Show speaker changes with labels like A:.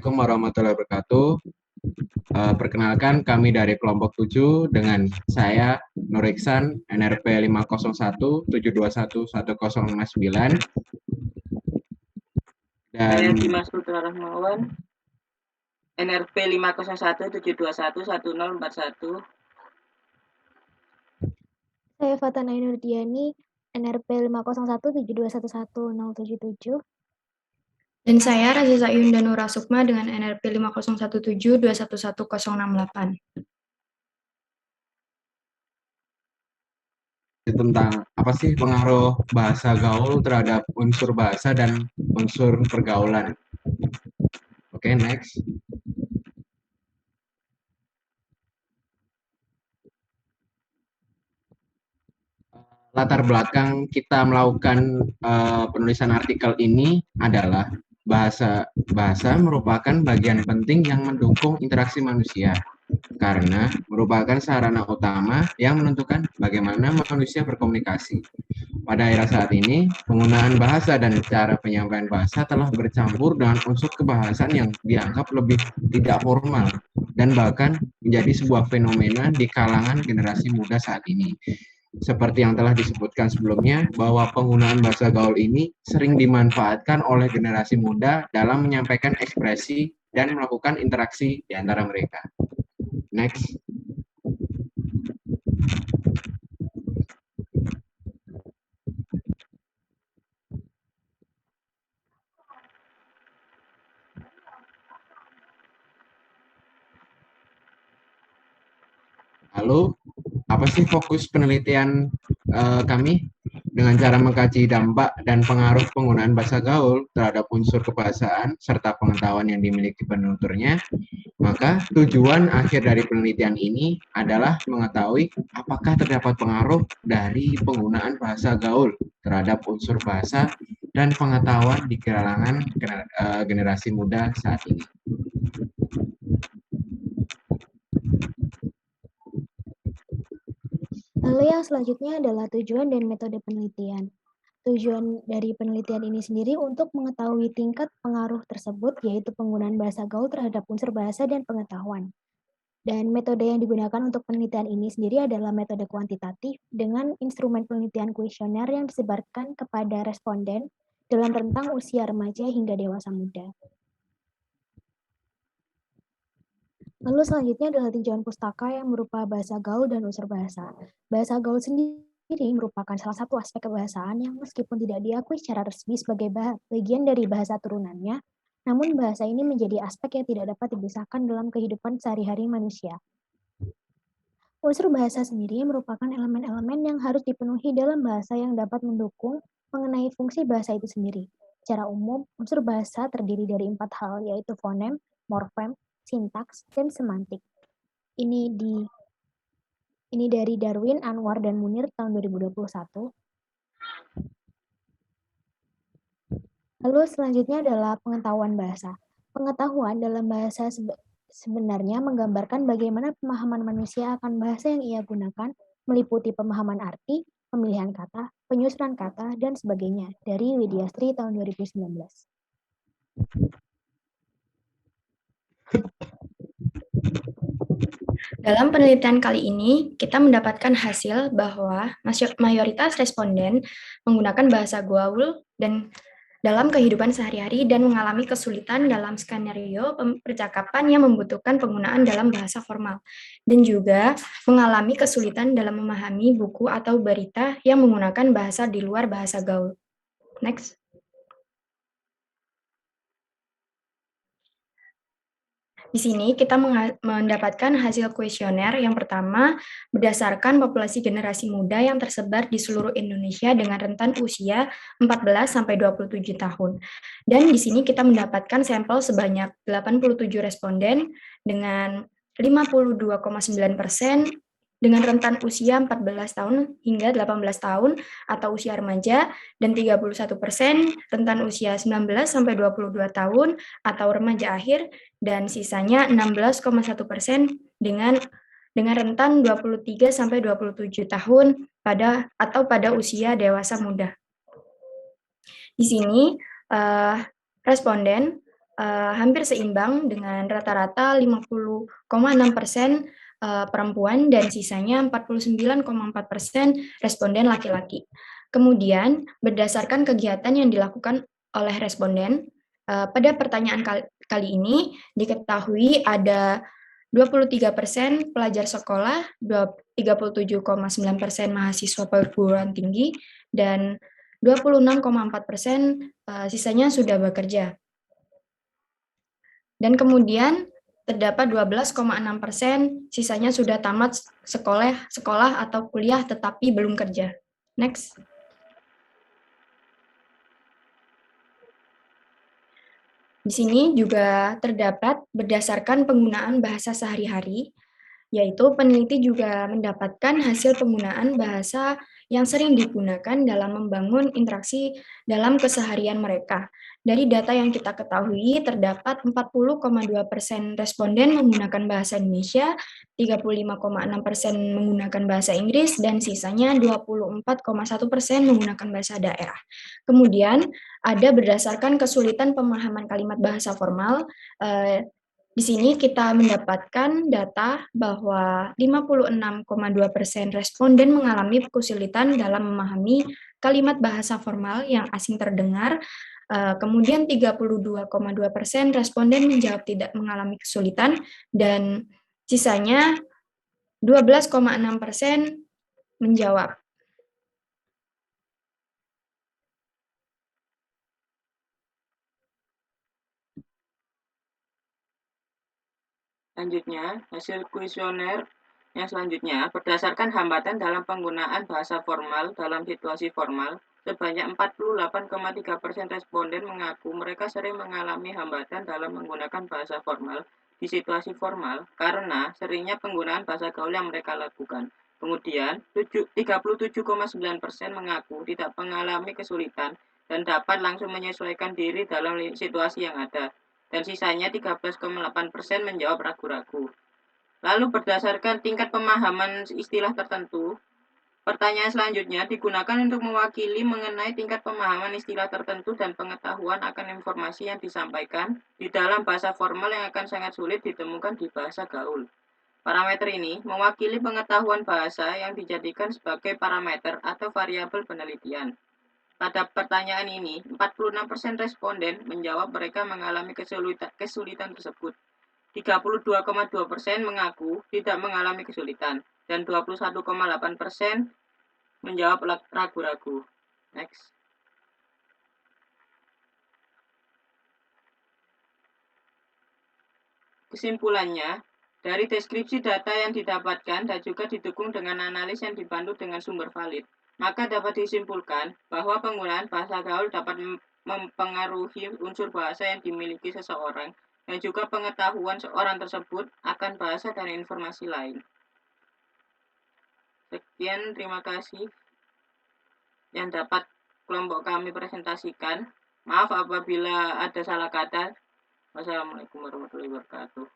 A: Assalamualaikum warahmatullahi wabarakatuh. Perkenalkan kami dari kelompok 7 dengan saya Nur Iksan, NRP 501-721-1059
B: Saya
A: dan
B: Dimas Putra Rahmawan, NRP 501-721-1041.
C: Saya Fatana Ainurdiani, NRP 501-721-1077.
D: Dan saya Raziza Yunda Nura Sukma dengan NRP 50172111068.
A: tentang apa sih pengaruh bahasa gaul terhadap unsur bahasa dan unsur pergaulan. Oke, next. Latar belakang kita melakukan penulisan artikel ini adalah bahasa merupakan bagian penting yang mendukung interaksi manusia karena merupakan sarana utama yang menentukan bagaimana manusia berkomunikasi. Pada era saat ini, penggunaan bahasa dan cara penyampaian bahasa telah bercampur dengan unsur kebahasan yang dianggap lebih tidak formal dan bahkan menjadi sebuah fenomena di kalangan generasi muda saat ini. Seperti yang telah disebutkan sebelumnya, bahwa penggunaan bahasa gaul ini sering dimanfaatkan oleh generasi muda dalam menyampaikan ekspresi dan melakukan interaksi di antara mereka. Next. Lalu, apa sih fokus penelitian kami? Dengan cara mengkaji dampak dan pengaruh penggunaan bahasa gaul terhadap unsur kebahasaan serta pengetahuan yang dimiliki penuturnya, maka tujuan akhir dari penelitian ini adalah mengetahui apakah terdapat pengaruh dari penggunaan bahasa gaul terhadap unsur bahasa dan pengetahuan di kalangan generasi muda saat ini.
C: Lalu yang selanjutnya adalah tujuan dan metode penelitian. Tujuan dari penelitian ini sendiri untuk mengetahui tingkat pengaruh tersebut, yaitu penggunaan bahasa gaul terhadap unsur bahasa dan pengetahuan. Dan metode yang digunakan untuk penelitian ini sendiri adalah metode kuantitatif dengan instrumen penelitian kuesioner yang disebarkan kepada responden dalam rentang usia remaja hingga dewasa muda. Lalu selanjutnya adalah tinjauan pustaka yang berupa bahasa gaul dan unsur bahasa. Bahasa gaul sendiri merupakan salah satu aspek kebahasaan yang meskipun tidak diakui secara resmi sebagai bagian dari bahasa turunannya, namun bahasa ini menjadi aspek yang tidak dapat dipisahkan dalam kehidupan sehari-hari manusia. Unsur bahasa sendiri merupakan elemen-elemen yang harus dipenuhi dalam bahasa yang dapat mendukung mengenai fungsi bahasa itu sendiri. Secara umum, unsur bahasa terdiri dari 4 hal, yaitu fonem, morfem, sintaks, dan semantik. Ini dari Darwin, Anwar, dan Munir tahun 2021. Lalu selanjutnya adalah pengetahuan bahasa. Pengetahuan dalam bahasa sebenarnya menggambarkan bagaimana pemahaman manusia akan bahasa yang ia gunakan, meliputi pemahaman arti, pemilihan kata, penyusunan kata, dan sebagainya. Dari Widyastri tahun 2019.
D: Dalam penelitian kali ini, kita mendapatkan hasil bahwa mayoritas responden menggunakan bahasa gaul dan dalam kehidupan sehari-hari dan mengalami kesulitan dalam skenario percakapan yang membutuhkan penggunaan dalam bahasa formal, dan juga mengalami kesulitan dalam memahami buku atau berita yang menggunakan bahasa di luar bahasa gaul. Next. Di sini kita mendapatkan hasil kuesioner yang pertama berdasarkan populasi generasi muda yang tersebar di seluruh Indonesia dengan rentan usia 14-27 tahun. Dan di sini kita mendapatkan sampel sebanyak 87 responden dengan 52,9% dengan rentan usia 14 tahun hingga 18 tahun atau usia remaja, dan 31% rentan usia 19-22 tahun atau remaja akhir, dan sisanya 16,1% dengan rentan 23-27 tahun pada usia dewasa muda. Di sini responden hampir seimbang dengan rata-rata 50,6% perempuan dan sisanya 49,4% responden laki-laki. Kemudian, berdasarkan kegiatan yang dilakukan oleh responden, pada pertanyaan kali ini diketahui ada 23% pelajar sekolah, 37,9% mahasiswa perguruan tinggi, dan 26,4% sisanya sudah bekerja. Dan kemudian terdapat 12,6% sisanya sudah tamat sekolah atau kuliah tetapi belum kerja. Next. Di sini juga terdapat berdasarkan penggunaan bahasa sehari-hari, yaitu peneliti juga mendapatkan hasil penggunaan bahasa yang sering digunakan dalam membangun interaksi dalam keseharian mereka. Dari data yang kita ketahui, terdapat 40,2% responden menggunakan bahasa Indonesia, 35,6% menggunakan bahasa Inggris, dan sisanya 24,1% menggunakan bahasa daerah. Kemudian, ada berdasarkan kesulitan pemahaman kalimat bahasa formal. Di sini kita mendapatkan data bahwa 56,2% responden mengalami kesulitan dalam memahami kalimat bahasa formal yang asing terdengar. Kemudian 32,2% responden menjawab tidak mengalami kesulitan dan sisanya 12,6% menjawab.
B: Selanjutnya, hasil kuesioner yang selanjutnya, berdasarkan hambatan dalam penggunaan bahasa formal dalam situasi formal, sebanyak 48,3% responden mengaku mereka sering mengalami hambatan dalam menggunakan bahasa formal di situasi formal karena seringnya penggunaan bahasa gaul yang mereka lakukan. Kemudian, 37,9% mengaku tidak mengalami kesulitan dan dapat langsung menyesuaikan diri dalam situasi yang ada. Dan sisanya 13,8% menjawab ragu-ragu. Lalu berdasarkan tingkat pemahaman istilah tertentu, pertanyaan selanjutnya digunakan untuk mewakili mengenai tingkat pemahaman istilah tertentu dan pengetahuan akan informasi yang disampaikan di dalam bahasa formal yang akan sangat sulit ditemukan di bahasa gaul. Parameter ini mewakili pengetahuan bahasa yang dijadikan sebagai parameter atau variabel penelitian. Pada pertanyaan ini, 46% responden menjawab mereka mengalami kesulitan tersebut. 32,2% mengaku tidak mengalami kesulitan, dan 21,8% menjawab ragu-ragu. Next. Kesimpulannya, dari deskripsi data yang didapatkan dan juga didukung dengan analis yang dibantu dengan sumber valid, maka dapat disimpulkan bahwa penggunaan bahasa gaul dapat mempengaruhi unsur bahasa yang dimiliki seseorang dan juga pengetahuan seorang tersebut akan bahasa dan informasi lain. Sekian, terima kasih yang dapat kelompok kami presentasikan. Maaf apabila ada salah kata. Wassalamualaikum warahmatullahi wabarakatuh.